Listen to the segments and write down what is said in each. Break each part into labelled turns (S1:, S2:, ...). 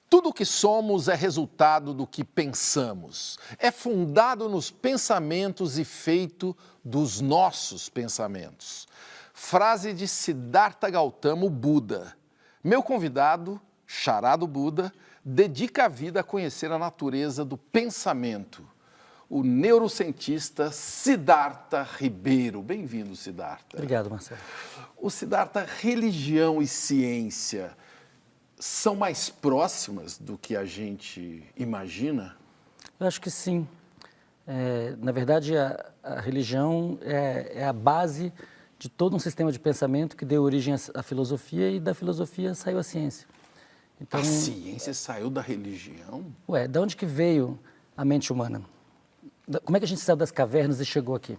S1: Tudo o que somos é resultado do que pensamos. É fundado nos pensamentos e feito dos nossos pensamentos. Frase de Siddhartha Gautama, o Buda. Meu convidado, Chará do Buda, dedica a vida a conhecer a natureza do pensamento. O neurocientista Siddhartha Ribeiro. Bem-vindo, Siddhartha.
S2: Obrigado, Marcelo.
S1: O Siddhartha, religião e ciência são mais próximas do que a gente imagina?
S2: Eu acho que sim. Na verdade, a religião é a base de todo um sistema de pensamento que deu origem à filosofia e da filosofia saiu a ciência.
S1: Então, a ciência saiu da religião?
S2: De onde que veio a mente humana? Como é que a gente saiu das cavernas e chegou aqui?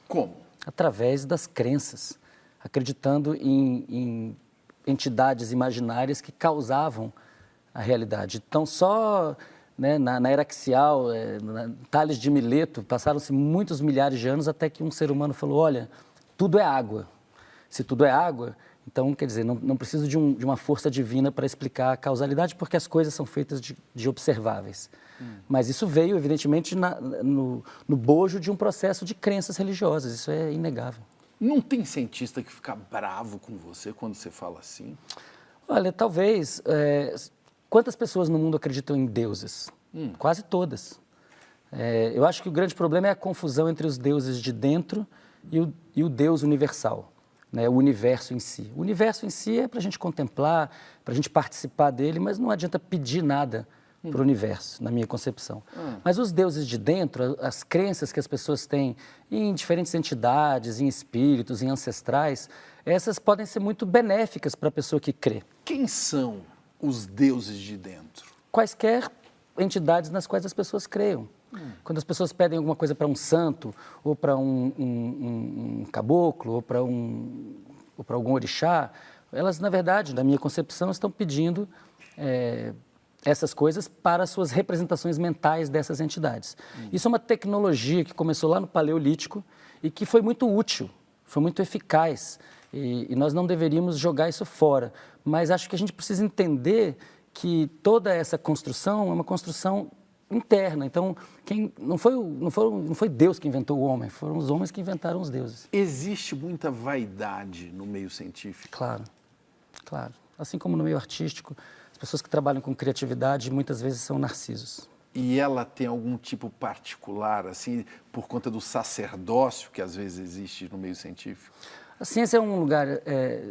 S1: Como?
S2: Através das crenças, acreditando em entidades imaginárias que causavam a realidade. Então, só na era axial, Tales de Mileto, passaram-se muitos milhares de anos até que um ser humano falou, olha, tudo é água. Se tudo é água, então, quer dizer, não preciso de uma força divina para explicar a causalidade, porque as coisas são feitas de observáveis. Mas isso veio, evidentemente, no bojo de um processo de crenças religiosas, isso é inegável.
S1: Não tem cientista que fica bravo com você quando você fala assim?
S2: Olha, talvez. Quantas pessoas no mundo acreditam em deuses? Quase todas. Eu acho que o grande problema é a confusão entre os deuses de dentro e o Deus universal, né? O universo em si. O universo em si é para a gente contemplar, para a gente participar dele, mas não adianta pedir nada para o universo, na minha concepção. Mas os deuses de dentro, as crenças que as pessoas têm em diferentes entidades, em espíritos, em ancestrais, essas podem ser muito benéficas para a pessoa que crê.
S1: Quem são os deuses de dentro?
S2: Quaisquer entidades nas quais as pessoas creiam. Quando as pessoas pedem alguma coisa para um santo, ou para um caboclo, ou para algum orixá, elas, na verdade, na minha concepção, estão pedindo essas coisas para as suas representações mentais dessas entidades. Isso é uma tecnologia que começou lá no Paleolítico e que foi muito útil, foi muito eficaz. E nós não deveríamos jogar isso fora. Mas acho que a gente precisa entender que toda essa construção é uma construção interna. Então, não foi Deus que inventou o homem, foram os homens que inventaram os deuses.
S1: Existe muita vaidade no meio científico?
S2: Claro, claro. Assim como no meio artístico, as pessoas que trabalham com criatividade muitas vezes são narcisos.
S1: E ela tem algum tipo particular, assim, por conta do sacerdócio que às vezes existe no meio científico?
S2: A ciência é um lugar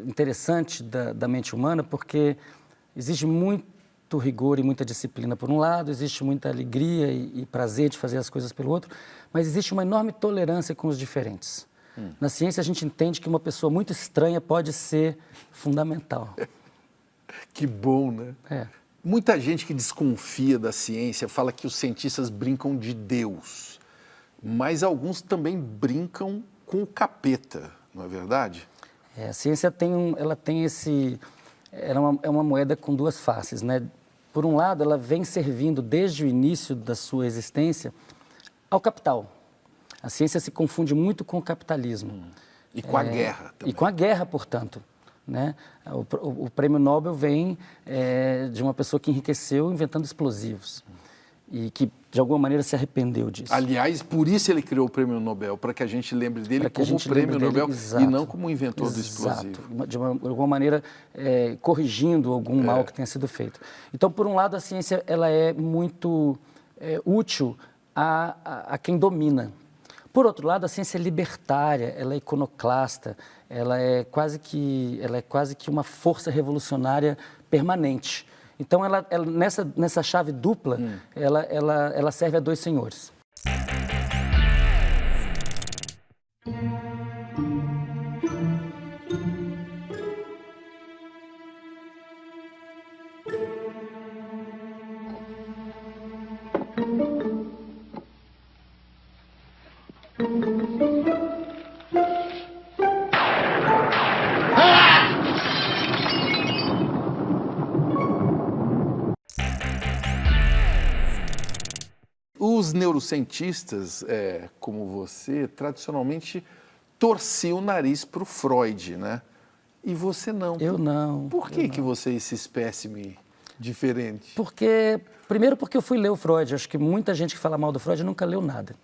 S2: interessante da mente humana porque exige muito rigor e muita disciplina por um lado, existe muita alegria e prazer de fazer as coisas pelo outro, mas existe uma enorme tolerância com os diferentes. Na ciência a gente entende que uma pessoa muito estranha pode ser fundamental.
S1: Que bom, né? Muita gente que desconfia da ciência fala que os cientistas brincam de Deus, mas alguns também brincam com o capeta, não é verdade?
S2: A ciência é uma moeda com duas faces, né? Por um lado, ela vem servindo desde o início da sua existência ao capital. A ciência se confunde muito com o capitalismo.
S1: E com a guerra também.
S2: E com a guerra, portanto. Né? O prêmio Nobel vem de uma pessoa que enriqueceu inventando explosivos e que, de alguma maneira, se arrependeu disso.
S1: Aliás, por isso ele criou o prêmio Nobel, para que a gente lembre dele como o prêmio Nobel e não como o inventor do explosivo.
S2: De alguma maneira, corrigindo algum mal que tenha sido feito. Então, por um lado, a ciência ela é muito útil a quem domina. Por outro lado, a ciência é libertária, ela é iconoclasta, ela é quase que uma força revolucionária permanente. Então, nessa chave dupla, ela serve a dois senhores.
S1: Os neurocientistas, como você, tradicionalmente torciam o nariz para o Freud, né? E você não.
S2: Eu não.
S1: Por que você, esse espécime, diferente?
S2: Primeiro porque eu fui ler o Freud. Acho que muita gente que fala mal do Freud nunca leu nada.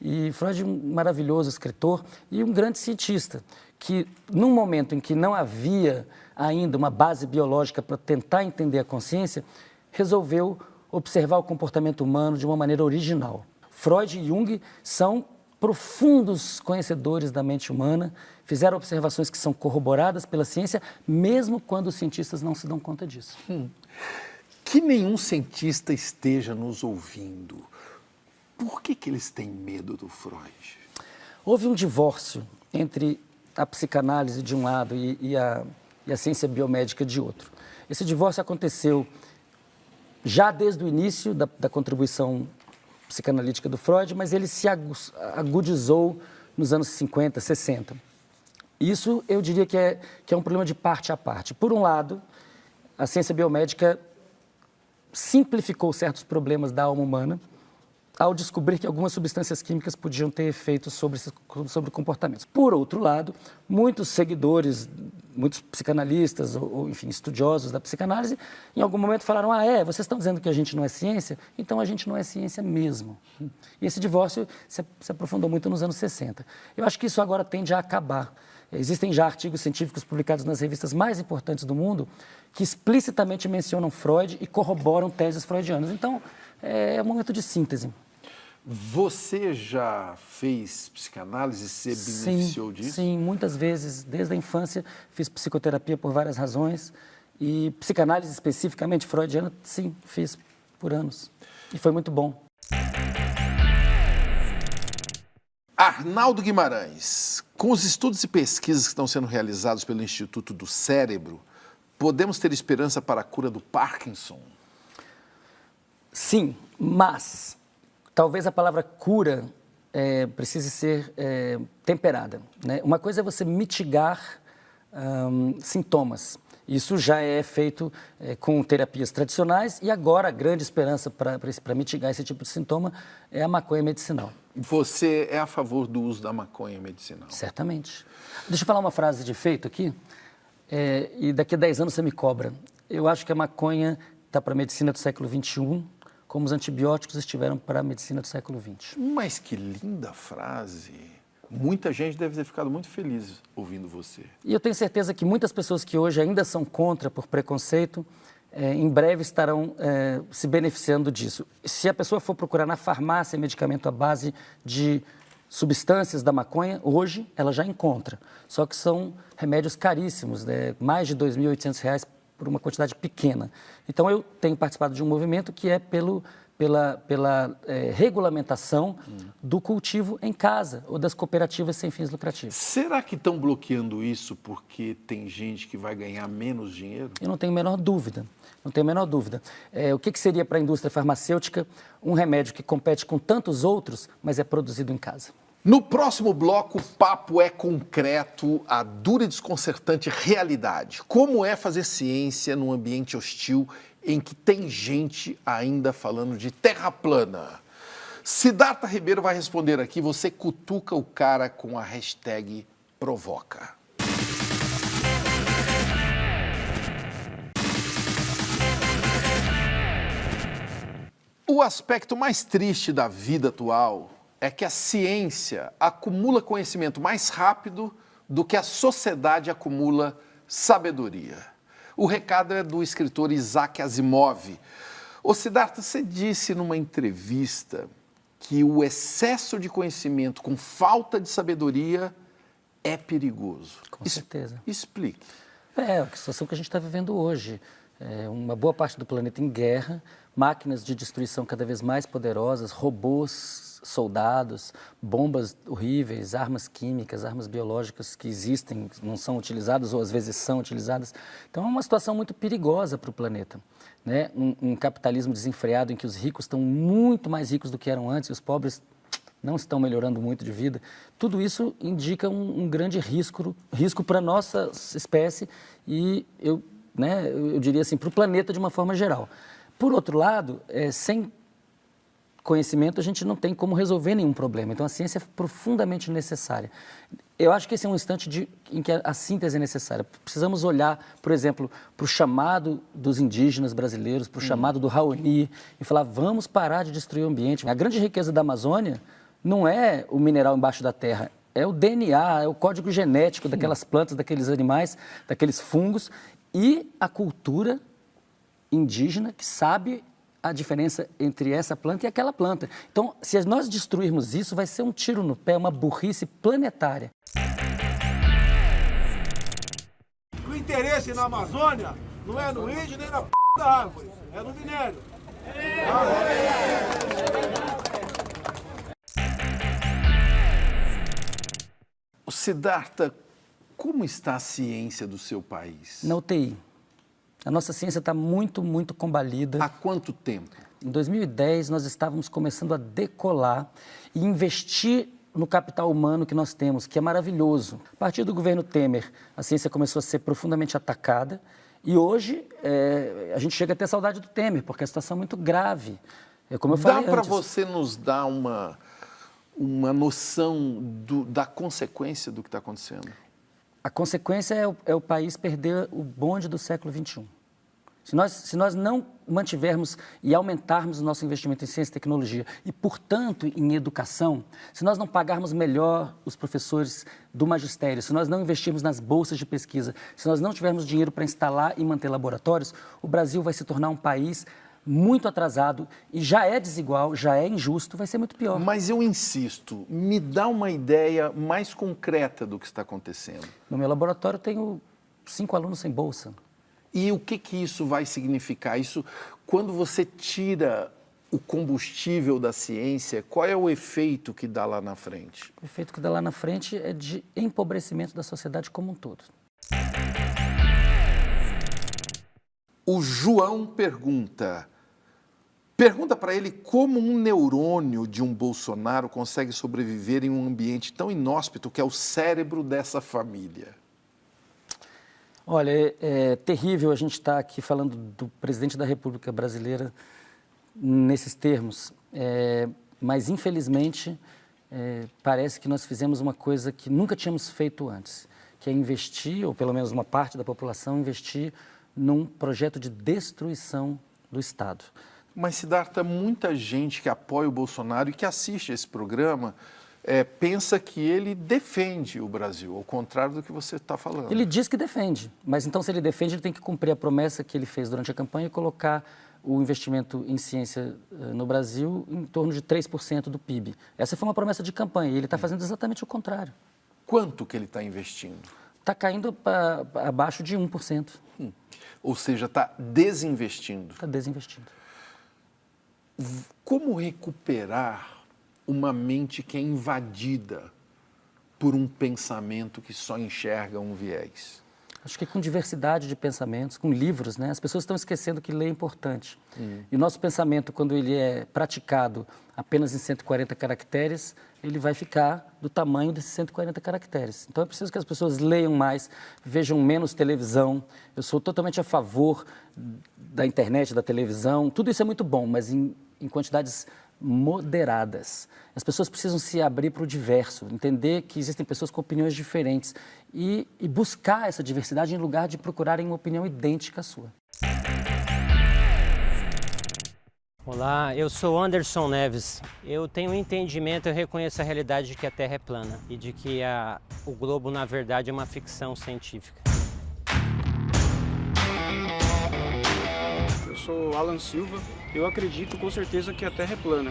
S2: E Freud é um maravilhoso escritor e um grande cientista, que num momento em que não havia ainda uma base biológica para tentar entender a consciência, resolveu observar o comportamento humano de uma maneira original. Freud e Jung são profundos conhecedores da mente humana, fizeram observações que são corroboradas pela ciência, mesmo quando os cientistas não se dão conta disso.
S1: Que nenhum cientista esteja nos ouvindo. Por que eles têm medo do Freud?
S2: Houve um divórcio entre a psicanálise de um lado e a ciência biomédica de outro. Esse divórcio aconteceu já desde o início da contribuição psicanalítica do Freud, mas ele se agudizou nos anos 50, 60. Isso eu diria que é um problema de parte a parte. Por um lado, a ciência biomédica simplificou certos problemas da alma humana ao descobrir que algumas substâncias químicas podiam ter efeitos sobre comportamentos. Por outro lado, muitos seguidores, muitos psicanalistas ou enfim, estudiosos da psicanálise, em algum momento falaram, vocês estão dizendo que a gente não é ciência? Então a gente não é ciência mesmo. E esse divórcio se aprofundou muito nos anos 60. Eu acho que isso agora tende a acabar. Existem já artigos científicos publicados nas revistas mais importantes do mundo que explicitamente mencionam Freud e corroboram teses freudianas. Então, é um momento de síntese.
S1: Você já fez psicanálise e se beneficiou disso?
S2: Sim, muitas vezes. Desde a infância fiz psicoterapia por várias razões e psicanálise especificamente freudiana, sim, fiz por anos. E foi muito bom.
S1: Arnaldo Guimarães, com os estudos e pesquisas que estão sendo realizados pelo Instituto do Cérebro, podemos ter esperança para a cura do Parkinson?
S2: Sim, mas talvez a palavra cura precise ser temperada, né? Uma coisa é você mitigar sintomas. Isso já é feito com terapias tradicionais e agora a grande esperança para mitigar esse tipo de sintoma é a maconha medicinal.
S1: Você é a favor do uso da maconha medicinal?
S2: Certamente. Deixa eu falar uma frase de efeito aqui, e daqui a 10 anos você me cobra. Eu acho que a maconha está para a medicina do século XXI, como os antibióticos estiveram para a medicina do século XX.
S1: Mas que linda frase! Muita gente deve ter ficado muito feliz ouvindo você.
S2: E eu tenho certeza que muitas pessoas que hoje ainda são contra por preconceito, em breve estarão se beneficiando disso. Se a pessoa for procurar na farmácia medicamento à base de substâncias da maconha, hoje ela já encontra. Só que são remédios caríssimos, mais de R$ 2.800 por uma quantidade pequena. Então eu tenho participado de um movimento que é pela regulamentação do cultivo em casa ou das cooperativas sem fins lucrativos.
S1: Será que estão bloqueando isso porque tem gente que vai ganhar menos dinheiro?
S2: Eu não tenho a menor dúvida. Não tenho a menor dúvida. O que seria para a indústria farmacêutica um remédio que compete com tantos outros, mas é produzido em casa?
S1: No próximo bloco, o papo é concreto, a dura e desconcertante realidade. Como é fazer ciência num ambiente hostil em que tem gente ainda falando de terra plana? Siddhartha Ribeiro vai responder aqui, você cutuca o cara com a hashtag provoca. O aspecto mais triste da vida atual é que a ciência acumula conhecimento mais rápido do que a sociedade acumula sabedoria. O recado é do escritor Isaac Asimov. Ô Siddhartha, você disse numa entrevista que o excesso de conhecimento com falta de sabedoria é perigoso.
S2: Com certeza.
S1: Explique.
S2: É a situação que a gente está vivendo hoje. Uma boa parte do planeta em guerra, máquinas de destruição cada vez mais poderosas, robôs, soldados, bombas horríveis, armas químicas, armas biológicas que existem, não são utilizadas ou às vezes são utilizadas. Então é uma situação muito perigosa para o planeta, né? Um capitalismo desenfreado em que os ricos estão muito mais ricos do que eram antes e os pobres não estão melhorando muito de vida. Tudo isso indica um grande risco para a nossa espécie e eu diria assim, para o planeta de uma forma geral. Por outro lado, sem conhecimento, a gente não tem como resolver nenhum problema. Então, a ciência é profundamente necessária. Eu acho que esse é um instante em que a síntese é necessária. Precisamos olhar, por exemplo, para o chamado dos indígenas brasileiros, para o chamado do Raoni, e falar, vamos parar de destruir o ambiente. A grande riqueza da Amazônia não é o mineral embaixo da terra, é o DNA, é o código genético daquelas plantas, daqueles animais, daqueles fungos, e a cultura indígena que sabe a diferença entre essa planta e aquela planta. Então, se nós destruirmos isso, vai ser um tiro no pé, uma burrice planetária.
S3: O interesse na Amazônia não é no índio nem na p da árvore, é no minério.
S1: Siddhartha, como está a ciência do seu país?
S2: Na UTI. A nossa ciência está muito, muito combalida.
S1: Há quanto tempo?
S2: Em 2010, nós estávamos começando a decolar e investir no capital humano que nós temos, que é maravilhoso. A partir do governo Temer, a ciência começou a ser profundamente atacada e hoje a gente chega a ter saudade do Temer, porque a situação é muito grave. Como eu falei
S1: Dá para
S2: antes.
S1: você nos dar uma noção da consequência do que está acontecendo?
S2: A consequência é o país perder o bonde do século XXI. Se nós não mantivermos e aumentarmos o nosso investimento em ciência e tecnologia e, portanto, em educação, se nós não pagarmos melhor os professores do magistério, se nós não investirmos nas bolsas de pesquisa, se nós não tivermos dinheiro para instalar e manter laboratórios, o Brasil vai se tornar um país muito atrasado e já é desigual, já é injusto, vai ser muito pior.
S1: Mas eu insisto, me dá uma ideia mais concreta do que está acontecendo.
S2: No meu laboratório eu tenho 5 alunos sem bolsa.
S1: E o que isso vai significar? Isso, quando você tira o combustível da ciência, qual é o efeito que dá lá na frente?
S2: O efeito que dá lá na frente é de empobrecimento da sociedade como um todo.
S1: O João pergunta para ele como um neurônio de um Bolsonaro consegue sobreviver em um ambiente tão inóspito que é o cérebro dessa família.
S2: Olha, é terrível a gente estar aqui falando do presidente da República Brasileira nesses termos, mas infelizmente parece que nós fizemos uma coisa que nunca tínhamos feito antes, que é investir, ou pelo menos uma parte da população, investir num projeto de destruição do Estado.
S1: Mas, Siddhartha, muita gente que apoia o Bolsonaro e que assiste esse programa pensa que ele defende o Brasil, ao contrário do que você está falando.
S2: Ele diz que defende, mas então se ele defende, ele tem que cumprir a promessa que ele fez durante a campanha e colocar o investimento em ciência no Brasil em torno de 3% do PIB. Essa foi uma promessa de campanha e ele está fazendo exatamente o contrário.
S1: Quanto que ele está investindo?
S2: Está caindo para abaixo de 1%.
S1: Ou seja, está desinvestindo.
S2: Está desinvestindo.
S1: Como recuperar uma mente que é invadida por um pensamento que só enxerga um viés?
S2: Acho que com diversidade de pensamentos, com livros, né? As pessoas estão esquecendo que ler é importante. E o nosso pensamento, quando ele é praticado apenas em 140 caracteres, ele vai ficar do tamanho desses 140 caracteres. Então é preciso que as pessoas leiam mais, vejam menos televisão. Eu sou totalmente a favor da internet, da televisão. Tudo isso é muito bom, mas em quantidades moderadas. As pessoas precisam se abrir para o diverso, entender que existem pessoas com opiniões diferentes e buscar essa diversidade em lugar de procurarem uma opinião idêntica à sua.
S4: Olá, eu sou Anderson Neves. Eu tenho um entendimento, eu reconheço a realidade de que a Terra é plana e de que o globo, na verdade, é uma ficção científica.
S5: Eu sou Alan Silva. Eu acredito com certeza que a Terra é plana.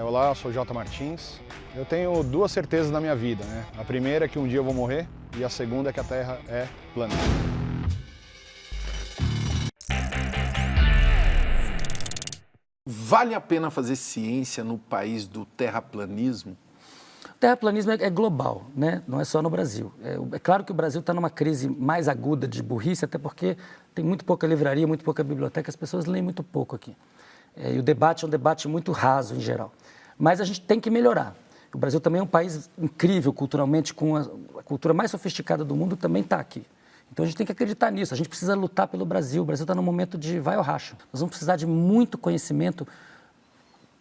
S6: Olá, eu sou J. Martins. Eu tenho 2 certezas na minha vida, né? A primeira é que um dia eu vou morrer e a segunda é que a Terra é plana.
S1: Vale a pena fazer ciência no país do terraplanismo?
S2: O terraplanismo é global, né? Não é só no Brasil. É claro que o Brasil está numa crise mais aguda de burrice, até porque tem muito pouca livraria, muito pouca biblioteca, as pessoas leem muito pouco aqui. E o debate é um debate muito raso, em geral. Mas a gente tem que melhorar. O Brasil também é um país incrível culturalmente, com a cultura mais sofisticada do mundo também está aqui. Então a gente tem que acreditar nisso, a gente precisa lutar pelo Brasil. O Brasil está num momento de vai ou racha. Nós vamos precisar de muito conhecimento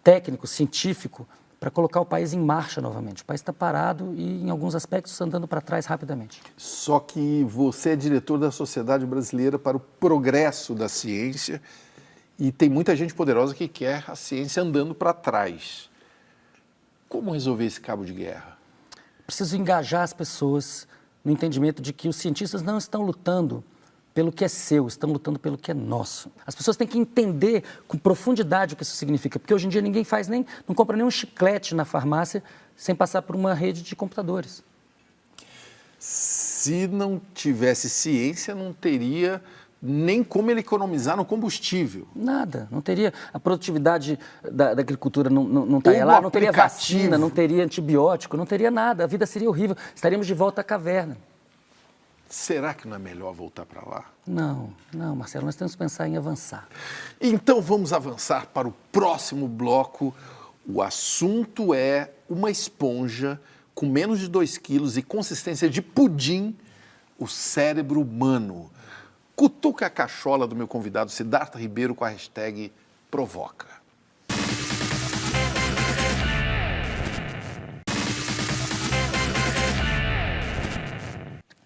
S2: técnico, científico, para colocar o país em marcha novamente. O país está parado e, em alguns aspectos, andando para trás rapidamente.
S1: Só que você é diretor da Sociedade Brasileira para o Progresso da Ciência e tem muita gente poderosa que quer a ciência andando para trás. Como resolver esse cabo de guerra?
S2: Preciso engajar as pessoas no entendimento de que os cientistas não estão lutando pelo que é seu, estão lutando pelo que é nosso. As pessoas têm que entender com profundidade o que isso significa, porque hoje em dia ninguém não compra nenhum chiclete na farmácia sem passar por uma rede de computadores.
S1: Se não tivesse ciência, não teria nem como ele economizar no combustível.
S2: Nada, não teria. A produtividade da agricultura não estaria lá, não teria vacina, não teria antibiótico, não teria nada. A vida seria horrível, estaríamos de volta à caverna.
S1: Será que não é melhor voltar para lá?
S2: Não, Marcelo, nós temos que pensar em avançar.
S1: Então vamos avançar para o próximo bloco. O assunto é uma esponja com menos de 2 quilos e consistência de pudim, o cérebro humano. Cutuca a cachola do meu convidado Siddhartha Ribeiro com a hashtag Provoca.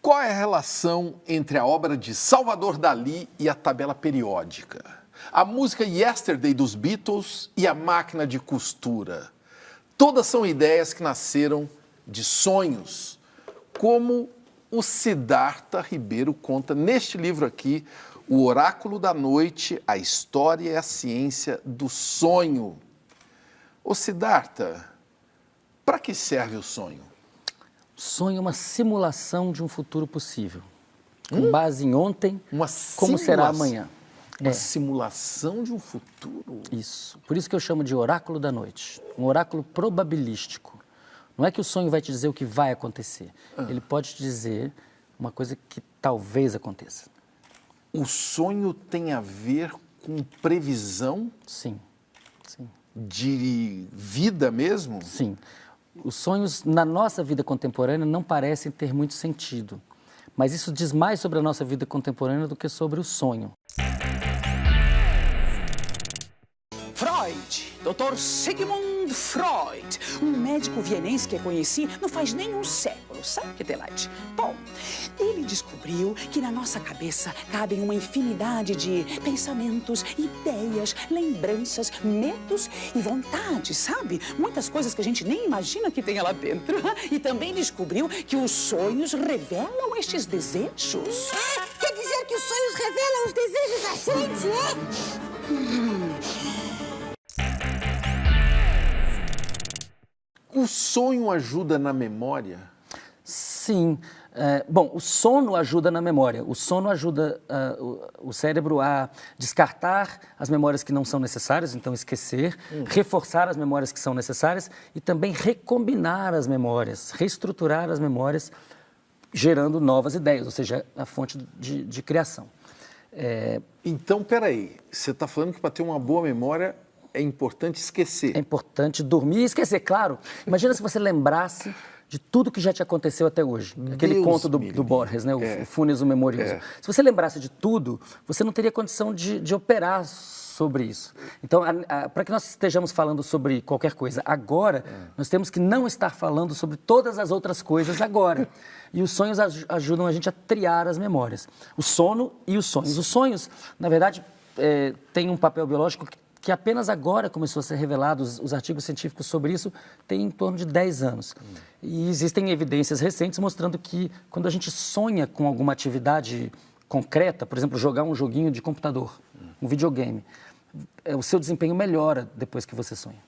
S1: Qual é a relação entre a obra de Salvador Dalí e a tabela periódica? A música Yesterday dos Beatles e a máquina de costura? Todas são ideias que nasceram de sonhos, como o Siddhartha Ribeiro conta neste livro aqui, O Oráculo da Noite, a História e a Ciência do Sonho. Ô Siddhartha, para que serve o sonho?
S2: Sonho é uma simulação de um futuro possível. Com base em ontem,
S1: simulação.
S2: como será amanhã.
S1: Uma simulação de um futuro?
S2: Isso. Por isso que eu chamo de oráculo da noite. Um oráculo probabilístico. Não é que o sonho vai te dizer o que vai acontecer. Ele pode te dizer uma coisa que talvez aconteça.
S1: O sonho tem a ver com previsão?
S2: Sim.
S1: De vida mesmo?
S2: Sim. Os sonhos na nossa vida contemporânea não parecem ter muito sentido. Mas isso diz mais sobre a nossa vida contemporânea do que sobre o sonho.
S7: Freud, Dr. Sigmund Freud, um médico vienense que eu conheci não faz nem um século, sabe que delight? Bom, ele descobriu que na nossa cabeça cabem uma infinidade de pensamentos, ideias, lembranças, medos e vontades, sabe? Muitas coisas que a gente nem imagina que tenha lá dentro. E também descobriu que os sonhos revelam estes desejos.
S8: Quer dizer que os sonhos revelam os desejos da gente, é?
S1: O sonho ajuda na memória?
S2: Sim. Bom, o sono ajuda na memória. O sono ajuda o cérebro a descartar as memórias que não são necessárias, então esquecer, reforçar as memórias que são necessárias e também recombinar as memórias, reestruturar as memórias, gerando novas ideias, ou seja, a fonte de criação.
S1: Então, peraí, você está falando que para ter uma boa memória é importante esquecer.
S2: É importante dormir e esquecer, claro. Imagina se você lembrasse de tudo que já te aconteceu até hoje. Aquele conto do Borges, né? O Funes o Memorioso. Se você lembrasse de tudo, você não teria condição de operar sobre isso. Então, para que nós estejamos falando sobre qualquer coisa agora, nós temos que não estar falando sobre todas as outras coisas agora. E os sonhos ajudam a gente a triar as memórias. O sono e os sonhos. Os sonhos, na verdade, têm um papel biológico que apenas agora começou a ser revelado, os artigos científicos sobre isso têm em torno de 10 anos. E existem evidências recentes mostrando que quando a gente sonha com alguma atividade concreta, por exemplo, jogar um joguinho de computador, um videogame, o seu desempenho melhora depois que você sonha.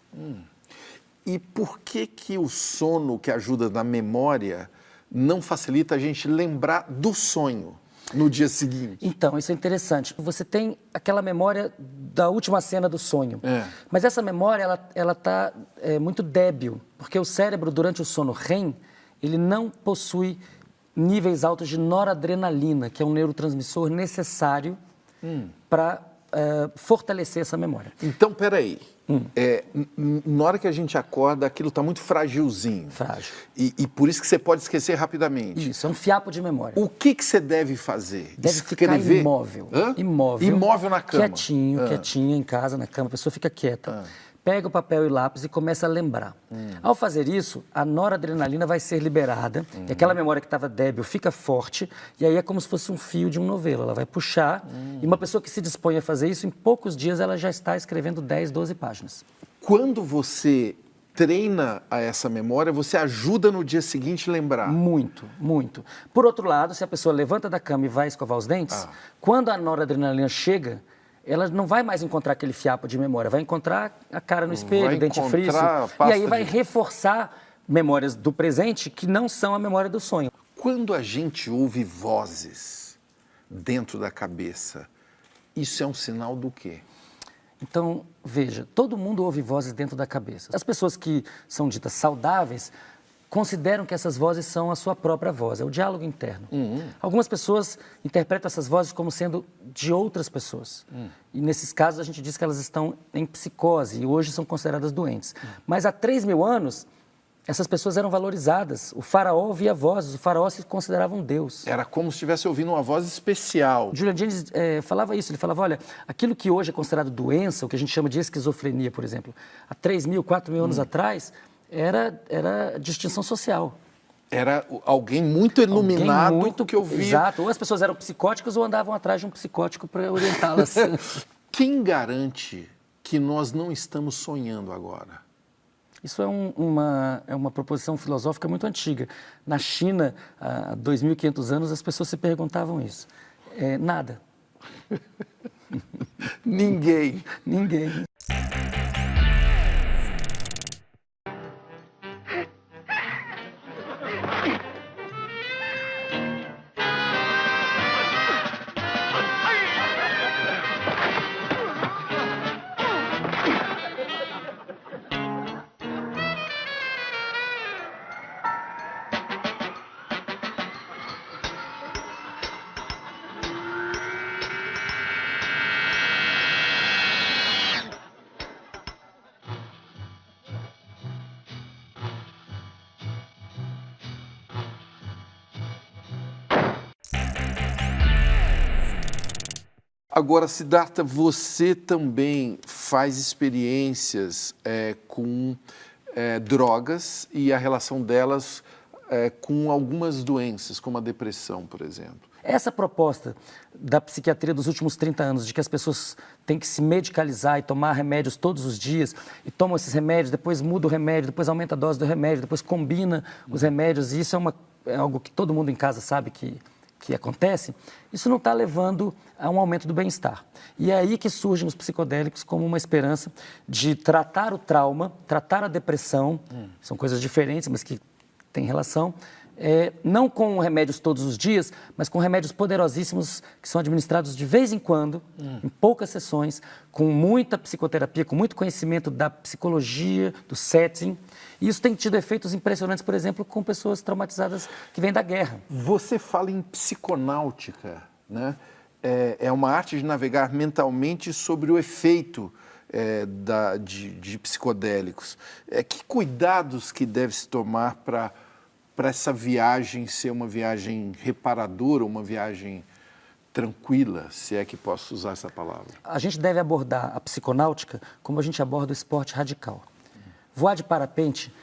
S1: E por que o sono que ajuda na memória não facilita a gente lembrar do sonho no dia seguinte?
S2: Então, isso é interessante. Você tem aquela memória da última cena do sonho. Mas essa memória, ela está muito débil, porque o cérebro, durante o sono REM, ele não possui níveis altos de noradrenalina, que é um neurotransmissor necessário para fortalecer essa memória.
S1: Então, peraí. Na hora que a gente acorda, aquilo está muito fragilzinho.
S2: Frágil.
S1: E por isso que você pode esquecer rapidamente.
S2: Isso, é um fiapo de memória.
S1: O que você deve fazer?
S2: Deve ficar imóvel.
S1: Hã?
S2: Imóvel.
S1: Imóvel na cama.
S2: Quietinho em casa, na cama, a pessoa fica quieta. Pega o papel e lápis e começa a lembrar. Ao fazer isso, a noradrenalina vai ser liberada, e aquela memória que estava débil fica forte, e aí é como se fosse um fio de um novelo. Ela vai puxar, e uma pessoa que se dispõe a fazer isso, em poucos dias ela já está escrevendo 10, 12 páginas.
S1: Quando você treina a essa memória, você ajuda no dia seguinte a lembrar.
S2: Muito, muito. Por outro lado, se a pessoa levanta da cama e vai escovar os dentes, quando a noradrenalina chega, ela não vai mais encontrar aquele fiapo de memória, vai encontrar a cara no espelho, o dente frício, e aí vai reforçar memórias do presente que não são a memória do sonho.
S1: Quando a gente ouve vozes dentro da cabeça, isso é um sinal do quê?
S2: Então, veja, todo mundo ouve vozes dentro da cabeça. As pessoas que são ditas saudáveis consideram que essas vozes são a sua própria voz, é o diálogo interno. Algumas pessoas interpretam essas vozes como sendo de outras pessoas. E nesses casos a gente diz que elas estão em psicose e hoje são consideradas doentes. Mas há 3.000 anos, essas pessoas eram valorizadas. O faraó ouvia vozes, o faraó se considerava um deus.
S1: Era como se estivesse ouvindo uma voz especial.
S2: Julian Jaynes falava isso, ele falava, olha, aquilo que hoje é considerado doença, o que a gente chama de esquizofrenia, por exemplo, há 3.000, 4.000 anos atrás, era distinção social.
S1: Era alguém muito iluminado que ouvia.
S2: Exato, ou as pessoas eram psicóticas ou andavam atrás de um psicótico para orientá-las.
S1: Quem garante que nós não estamos sonhando agora?
S2: Isso é uma proposição filosófica muito antiga. Na China, há 2.500 anos, as pessoas se perguntavam isso. Nada.
S1: Ninguém.
S2: Ninguém.
S1: Agora, Siddhartha, você também faz experiências com drogas e a relação delas com algumas doenças, como a depressão, por exemplo.
S2: Essa proposta da psiquiatria dos últimos 30 anos, de que as pessoas têm que se medicalizar e tomar remédios todos os dias, e tomam esses remédios, depois muda o remédio, depois aumenta a dose do remédio, depois combina os remédios, e isso é algo que todo mundo em casa sabe que acontece, isso não está levando a um aumento do bem-estar. E é aí que surgem os psicodélicos como uma esperança de tratar o trauma, tratar a depressão, são coisas diferentes, mas que têm relação, não com remédios todos os dias, mas com remédios poderosíssimos que são administrados de vez em quando, em poucas sessões, com muita psicoterapia, com muito conhecimento da psicologia, do setting. E isso tem tido efeitos impressionantes, por exemplo, com pessoas traumatizadas que vêm da guerra.
S1: Você fala em psiconáutica, né? É uma arte de navegar mentalmente sobre o efeito de psicodélicos. Que cuidados que deve-se tomar para essa viagem ser uma viagem reparadora, uma viagem tranquila, se é que posso usar essa palavra?
S2: A gente deve abordar a psiconáutica como a gente aborda o esporte radical. Voar de parapente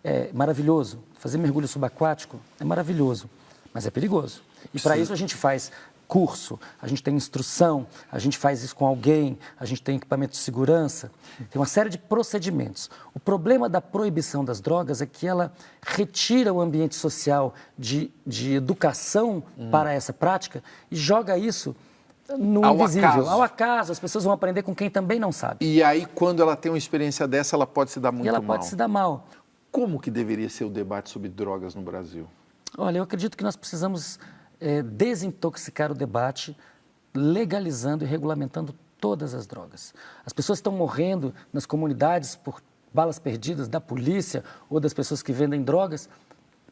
S2: é maravilhoso, fazer mergulho subaquático é maravilhoso, mas é perigoso. E para isso a gente faz curso, a gente tem instrução, a gente faz isso com alguém, a gente tem equipamento de segurança, tem uma série de procedimentos. O problema da proibição das drogas é que ela retira o ambiente social de educação para essa prática e joga isso no invisível, ao acaso. As pessoas vão aprender com quem também não sabe.
S1: E aí, quando ela tem uma experiência dessa, ela pode se dar muito mal.
S2: E ela pode se dar mal.
S1: Como que deveria ser o debate sobre drogas no Brasil?
S2: Olha, eu acredito que nós precisamos desintoxicar o debate, legalizando e regulamentando todas as drogas. As pessoas estão morrendo nas comunidades por balas perdidas da polícia ou das pessoas que vendem drogas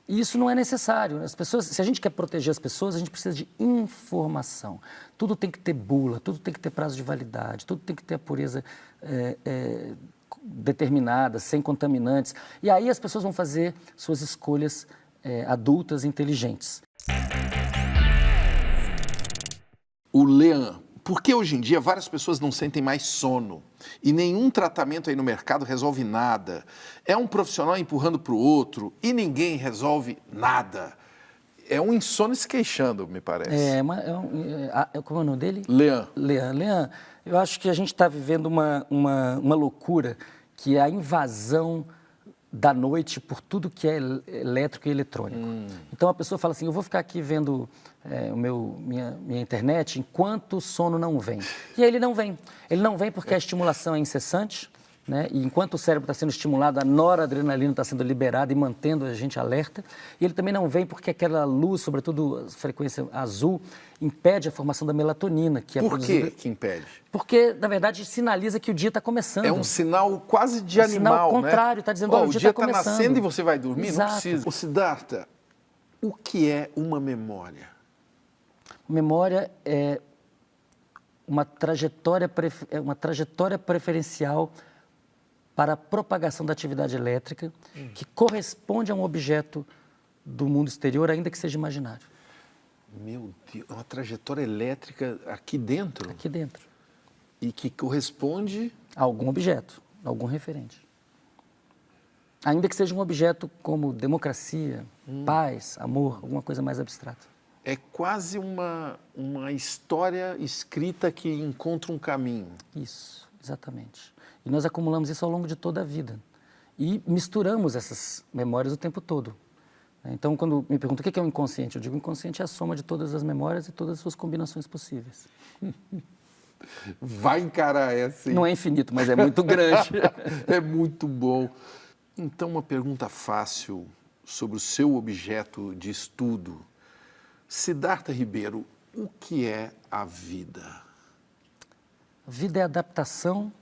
S2: E isso não é necessário. As pessoas, se a gente quer proteger as pessoas, a gente precisa de informação. Tudo tem que ter bula, tudo tem que ter prazo de validade, tudo tem que ter a pureza determinada, sem contaminantes. E aí as pessoas vão fazer suas escolhas adultas, inteligentes.
S1: O Lean, por que hoje em dia várias pessoas não sentem mais sono? E nenhum tratamento aí no mercado resolve nada. É um profissional empurrando para o outro e ninguém resolve nada. É um insônia se queixando, me parece.
S2: Como é o nome dele?
S1: Lean.
S2: Lean, eu acho que a gente está vivendo uma loucura, que é a invasão da noite por tudo que é elétrico e eletrônico. Então a pessoa fala assim, eu vou ficar aqui vendo minha internet enquanto o sono não vem. E aí ele não vem. Ele não vem porque a estimulação é incessante, né? E enquanto o cérebro está sendo estimulado, a noradrenalina está sendo liberada e mantendo a gente alerta. E ele também não vem porque aquela luz, sobretudo a frequência azul, impede a formação da melatonina, que é produzida...
S1: Por que impede?
S2: Porque, na verdade, sinaliza que o dia está começando.
S1: É um sinal quase de animal,
S2: sinal contrário, está dizendo, olha, o dia está começando.
S1: Está nascendo e você vai dormir?
S2: Exato.
S1: Não precisa. Ô, Siddhartha, o que é uma memória?
S2: Memória é uma trajetória preferencial para a propagação da atividade elétrica que corresponde a um objeto do mundo exterior, ainda que seja imaginário.
S1: Meu Deus, uma trajetória elétrica aqui dentro?
S2: Aqui dentro.
S1: E que corresponde...
S2: a algum objeto, a algum referente. Ainda que seja um objeto como democracia, paz, amor, alguma coisa mais abstrata.
S1: É quase uma história escrita que encontra um caminho.
S2: Isso, exatamente. E nós acumulamos isso ao longo de toda a vida. E misturamos essas memórias o tempo todo. Então, quando me perguntam o que é o inconsciente, eu digo que o inconsciente é a soma de todas as memórias e todas as suas combinações possíveis.
S1: Vai encarar essa.
S2: Não é infinito, mas é muito grande.
S1: É muito bom. Então, uma pergunta fácil sobre o seu objeto de estudo. Siddhartha Ribeiro, o que é a vida?
S2: A vida é adaptação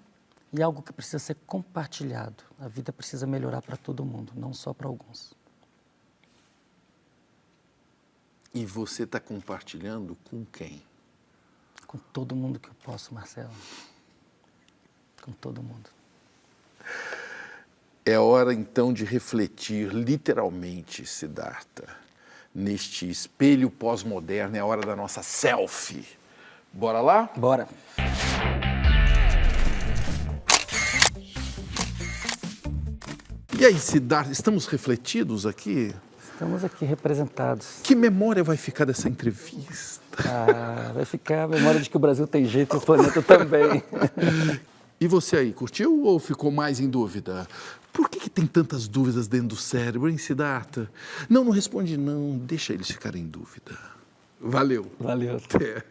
S2: e algo que precisa ser compartilhado. A vida precisa melhorar para todo mundo, não só para alguns.
S1: E você está compartilhando com quem?
S2: Com todo mundo que eu posso, Marcelo. Com todo mundo.
S1: É hora, então, de refletir, literalmente, Siddhartha, neste espelho pós-moderno. É a hora da nossa selfie. Bora lá?
S2: Bora.
S1: E aí, Siddhartha, estamos refletidos aqui?
S2: Estamos aqui representados.
S1: Que memória vai ficar dessa entrevista?
S2: Vai ficar a memória de que o Brasil tem jeito e o planeta também.
S1: E você aí, curtiu ou ficou mais em dúvida? Por que tem tantas dúvidas dentro do cérebro, hein, Siddhartha? Não responde não, deixa eles ficarem em dúvida. Valeu.
S2: Valeu.
S1: Até.